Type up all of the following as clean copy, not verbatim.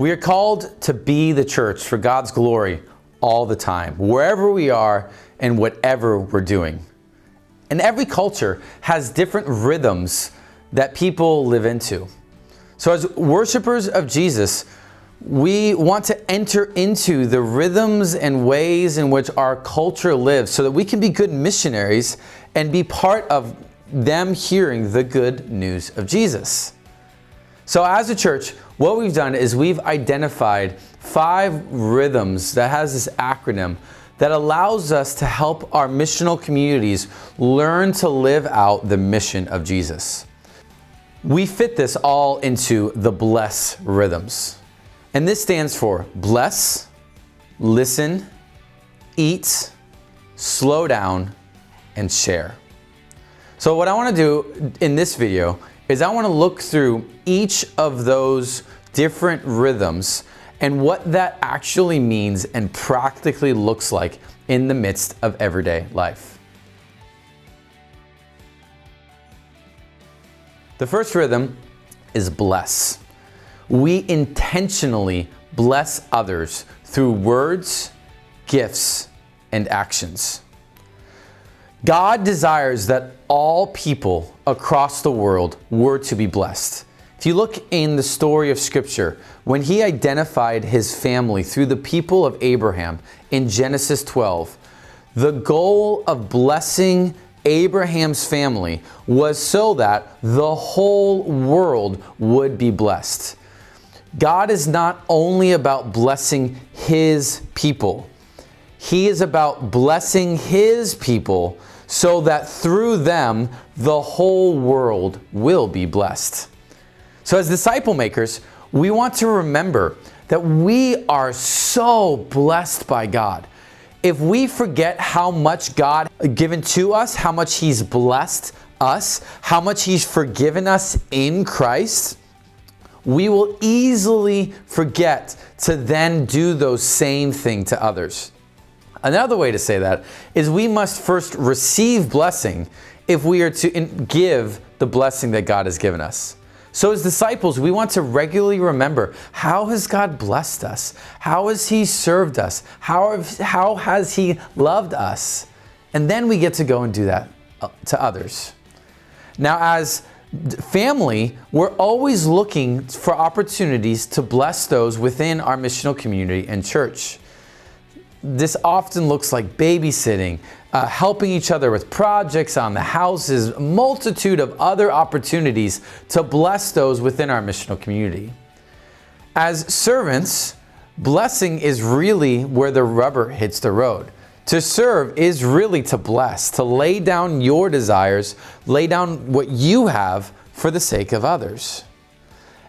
We are called to be the church for God's glory all the time, wherever we are and whatever we're doing. And every culture has different rhythms that people live into. So as worshipers of Jesus, we want to enter into the rhythms and ways in which our culture lives so that we can be good missionaries and be part of them hearing the good news of Jesus. So as a church, what we've done is we've identified 5 rhythms that has this acronym that allows us to help our missional communities learn to live out the mission of Jesus. We fit this all into the B.L.E.S.S rhythms. And this stands for bless, listen, eat, slow down, and share. So what I want to do in this video is I want to look through each of those different rhythms and what that actually means and practically looks like in the midst of everyday life. The first rhythm is bless. We intentionally bless others through words, gifts, and actions. God desires that all people across the world were to be blessed. If you look in the story of Scripture, when He identified His family through the people of Abraham in Genesis 12, the goal of blessing Abraham's family was so that the whole world would be blessed. God is not only about blessing His people. He is about blessing His people so that through them, the whole world will be blessed. So as disciple makers, we want to remember that we are so blessed by God. If we forget how much God has given to us, how much He's blessed us, how much He's forgiven us in Christ, we will easily forget to then do those same things to others. Another way to say that is we must first receive blessing if we are to give the blessing that God has given us. So as disciples, we want to regularly remember, how has God blessed us? How has He served us? How has He loved us? And then we get to go and do that to others. Now, as family, we're always looking for opportunities to bless those within our missional community and church. This often looks like babysitting, helping each other with projects on the houses, a multitude of other opportunities to bless those within our missional community. As servants, blessing is really where the rubber hits the road. To serve is really to bless, to lay down your desires, lay down what you have for the sake of others.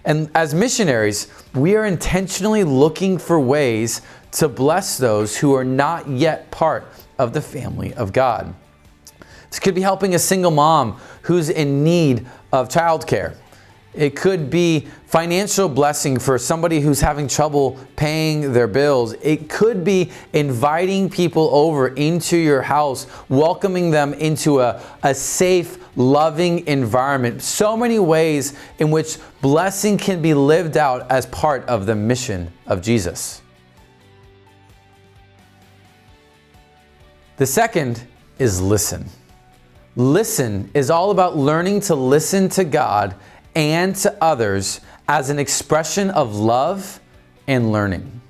And as missionaries, we are intentionally looking for ways to bless those who are not yet part of the family of God. This could be helping a single mom who's in need of childcare. It could be financial blessing for somebody who's having trouble paying their bills. It could be inviting people over into your house, welcoming them into a safe, loving environment. So many ways in which blessing can be lived out as part of the mission of Jesus. The second is listen. Listen is all about learning to listen to God and to others as an expression of love and learning.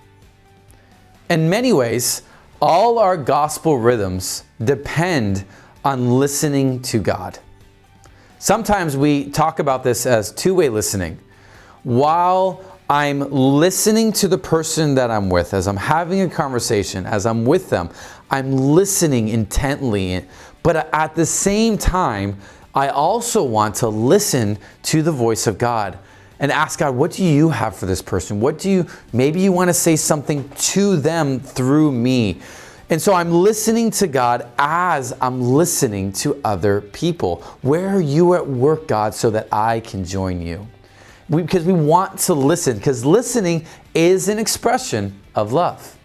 In many ways, all our gospel rhythms depend on listening to God. Sometimes we talk about this as two-way listening. While I'm listening to the person that I'm with, as I'm having a conversation, as I'm with them, I'm listening intently, but at the same time, I also want to listen to the voice of God and ask God, what do you have for this person? Maybe you want to say something to them through me. And so I'm listening to God as I'm listening to other people. Where are you at work, God, so that I can join you? Because we want to listen, because listening is an expression of love.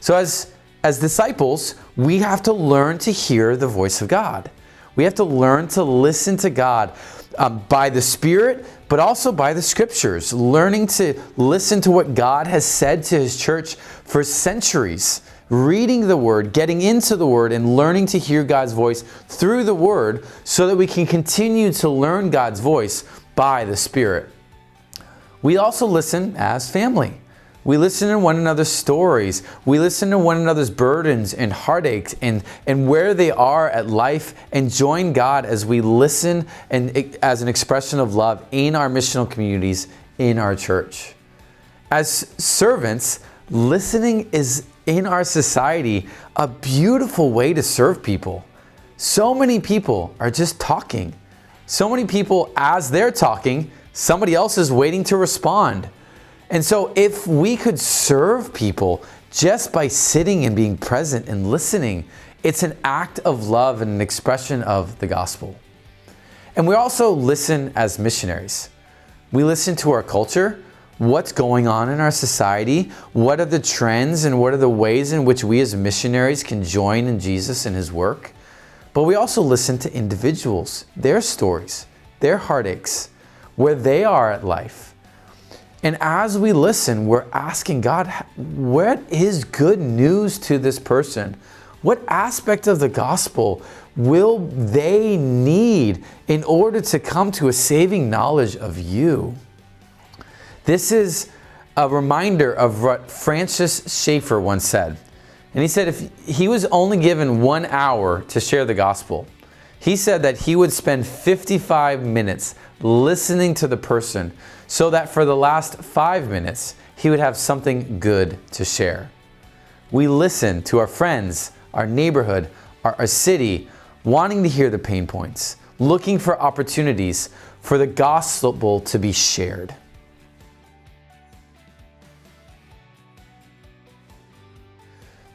So as disciples, we have to learn to hear the voice of God. We have to learn to listen to God by the Spirit, but also by the Scriptures. Learning to listen to what God has said to His church for centuries. Reading the Word, getting into the Word, and learning to hear God's voice through the Word so that we can continue to learn God's voice by the Spirit. We also listen as family. We listen to one another's stories. We listen to one another's burdens and heartaches and where they are at life, and join God as we listen and as an expression of love in our missional communities, in our church. As servants, listening is in our society a beautiful way to serve people. So many people are just talking. So many people, as they're talking, somebody else is waiting to respond. And so if we could serve people just by sitting and being present and listening, it's an act of love and an expression of the gospel. And we also listen as missionaries. We listen to our culture, what's going on in our society, what are the trends and what are the ways in which we as missionaries can join in Jesus and His work. But we also listen to individuals, their stories, their heartaches, where they are at life. And as we listen, we're asking God, what is good news to this person? What aspect of the gospel will they need in order to come to a saving knowledge of You? This is a reminder of what Francis Schaeffer once said. And he said if he was only given 1 hour to share the gospel, he said that he would spend 55 minutes listening to the person, so that for the last 5 minutes, he would have something good to share. We listen to our friends, our neighborhood, our city, wanting to hear the pain points, looking for opportunities for the gospel to be shared.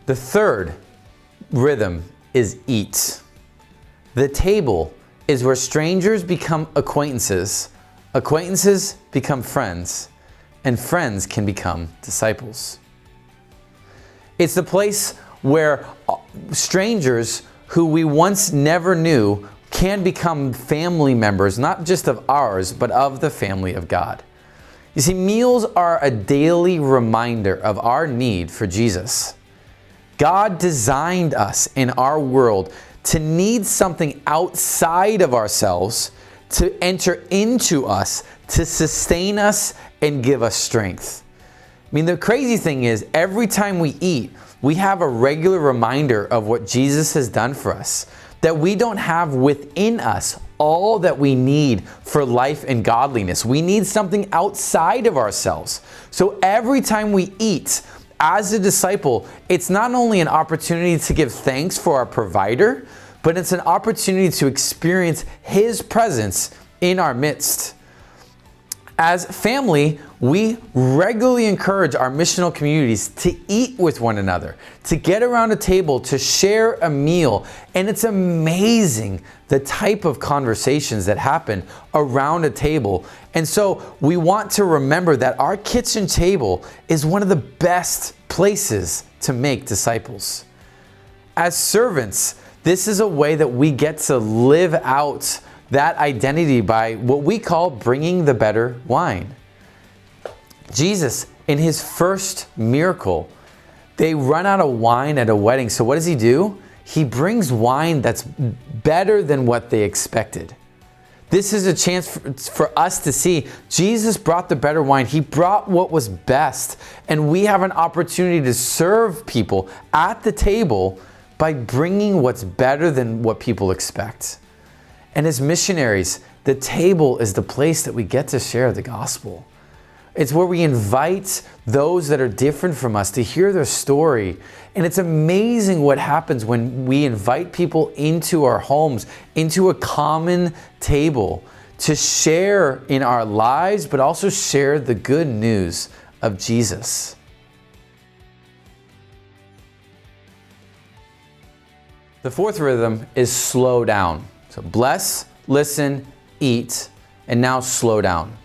The third rhythm is eat. The table is where strangers become acquaintances, acquaintances become friends, and friends can become disciples. It's the place where strangers who we once never knew can become family members, not just of ours, but of the family of God. You see, meals are a daily reminder of our need for Jesus. God designed us in our world to need something outside of ourselves to enter into us, to sustain us and give us strength. I mean, the crazy thing is, every time we eat, we have a regular reminder of what Jesus has done for us, that we don't have within us all that we need for life and godliness. We need something outside of ourselves. So every time we eat, as a disciple, it's not only an opportunity to give thanks for our provider, but it's an opportunity to experience His presence in our midst. As family, we regularly encourage our missional communities to eat with one another, to get around a table, to share a meal. And it's amazing the type of conversations that happen around a table. And so we want to remember that our kitchen table is one of the best places to make disciples. As servants, this is a way that we get to live out that identity by what we call bringing the better wine. Jesus, in His first miracle, they run out of wine at a wedding. So what does He do? He brings wine that's better than what they expected. This is a chance for us to see Jesus brought the better wine. He brought what was best. And we have an opportunity to serve people at the table by bringing what's better than what people expect. And as missionaries, the table is the place that we get to share the gospel. It's where we invite those that are different from us to hear their story. And it's amazing what happens when we invite people into our homes, into a common table, to share in our lives, but also share the good news of Jesus. The fourth rhythm is slow down. So bless, listen, eat, and now slow down.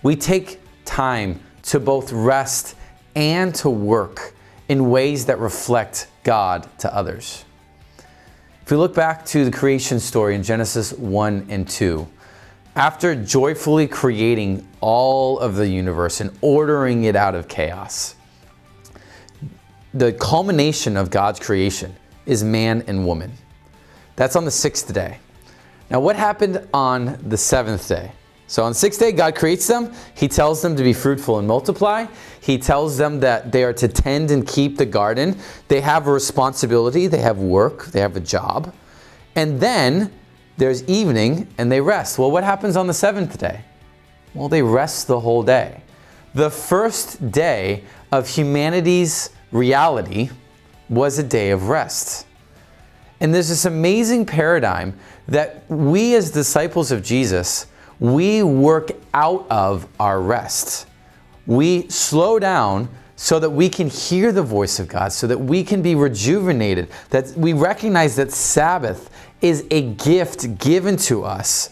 We take time to both rest and to work in ways that reflect God to others. If we look back to the creation story in Genesis 1 and 2, after joyfully creating all of the universe and ordering it out of chaos, the culmination of God's creation is man and woman. That's on the 6th day. Now, what happened on the 7th day? So on the 6th day, God creates them. He tells them to be fruitful and multiply. He tells them that they are to tend and keep the garden. They have a responsibility. They have work. They have a job. And then there's evening and they rest. Well, what happens on the 7th day? Well, they rest the whole day. The first day of humanity's reality was a day of rest. And there's this amazing paradigm that we as disciples of Jesus, we work out of our rest. We slow down so that we can hear the voice of God, so that we can be rejuvenated, that we recognize that Sabbath is a gift given to us.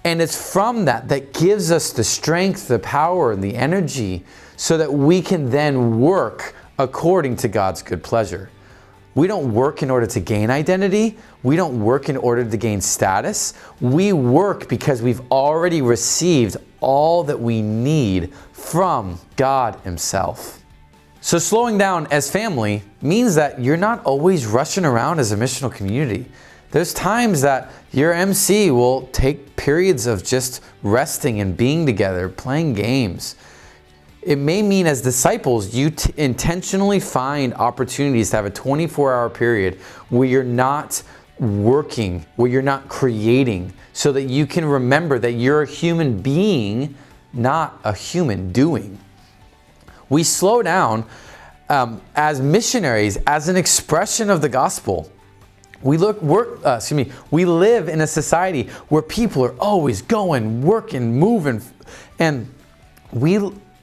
And it's from that gives us the strength, the power, and the energy so that we can then work according to God's good pleasure. We don't work in order to gain identity. We don't work in order to gain status. We work because we've already received all that we need from God Himself. So slowing down as family means that you're not always rushing around as a missional community. There's times that your MC will take periods of just resting and being together, playing games. It may mean as disciples, you intentionally find opportunities to have a 24-hour period where you're not working, where you're not creating, so that you can remember that you're a human being, not a human doing. We slow down as missionaries, as an expression of the gospel. We live in a society where people are always going, working, moving, and we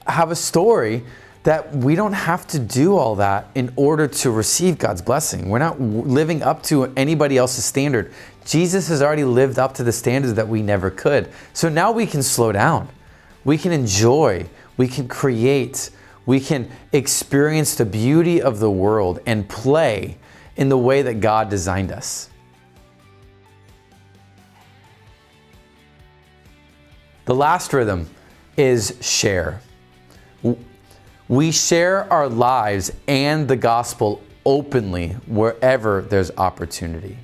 have a story that we don't have to do all that in order to receive God's blessing. We're not living up to anybody else's standard. Jesus has already lived up to the standards that we never could. So now we can slow down. We can enjoy. We can create. We can experience the beauty of the world and play in the way that God designed us. The last rhythm is share. We share our lives and the gospel openly wherever there's opportunity.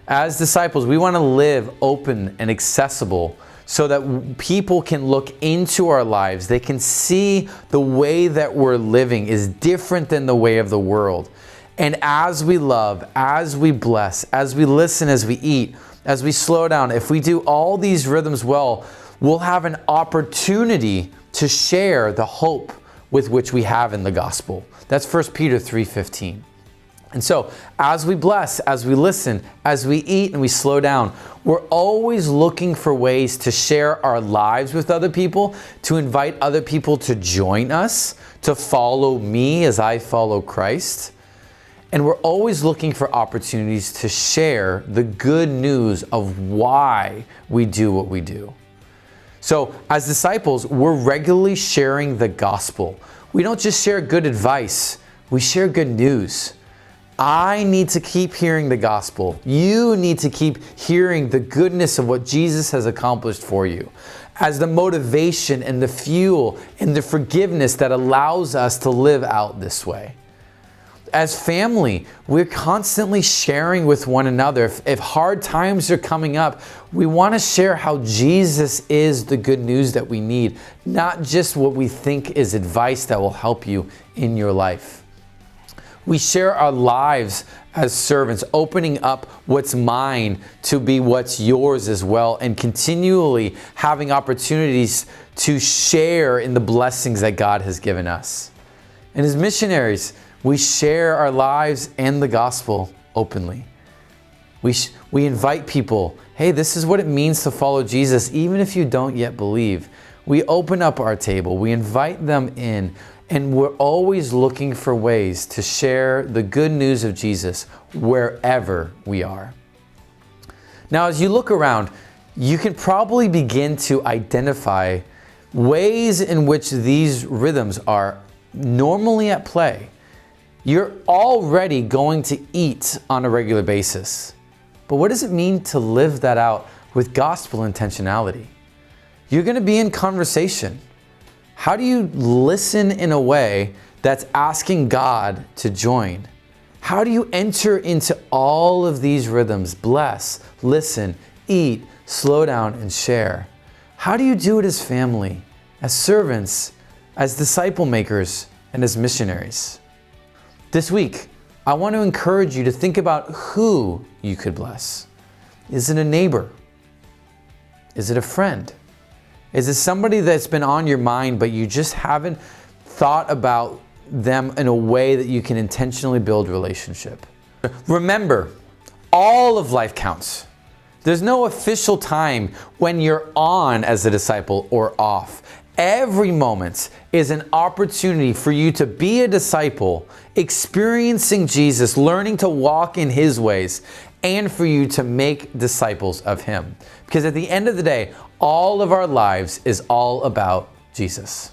As disciples, we want to live open and accessible so that people can look into our lives. They can see the way that we're living is different than the way of the world. And as we love, as we bless, as we listen, as we eat, as we slow down, if we do all these rhythms well, we'll have an opportunity to share the hope with which we have in the gospel. That's 1 Peter 3:15. And so, as we bless, as we listen, as we eat and we slow down, we're always looking for ways to share our lives with other people, to invite other people to join us, to follow me as I follow Christ. And we're always looking for opportunities to share the good news of why we do what we do. So as disciples, we're regularly sharing the gospel. We don't just share good advice, we share good news. I need to keep hearing the gospel. You need to keep hearing the goodness of what Jesus has accomplished for you as the motivation and the fuel and the forgiveness that allows us to live out this way. As family, we're constantly sharing with one another. If hard times are coming up, we want to share how Jesus is the good news that we need, not just what we think is advice that will help you in your life. We share our lives as servants, opening up what's mine to be what's yours as well, and continually having opportunities to share in the blessings that God has given us. And as missionaries, we share our lives and the gospel openly. We invite people, hey, this is what it means to follow Jesus, even if you don't yet believe. We open up our table, we invite them in, and we're always looking for ways to share the good news of Jesus wherever we are. Now, as you look around, you can probably begin to identify ways in which these rhythms are normally at play You're already going to eat on a regular basis. But what does it mean to live that out with gospel intentionality? You're going to be in conversation. How do you listen in a way that's asking God to join? How do you enter into all of these rhythms? Bless, listen, eat, slow down, and share. How do you do it as family, as servants, as disciple makers, and as missionaries? This week, I want to encourage you to think about who you could bless. Is it a neighbor? Is it a friend? Is it somebody that's been on your mind, but you just haven't thought about them in a way that you can intentionally build relationship? Remember, all of life counts. There's no official time when you're on as a disciple or off. Every moment is an opportunity for you to be a disciple, experiencing Jesus, learning to walk in His ways, and for you to make disciples of Him. Because at the end of the day, all of our lives is all about Jesus.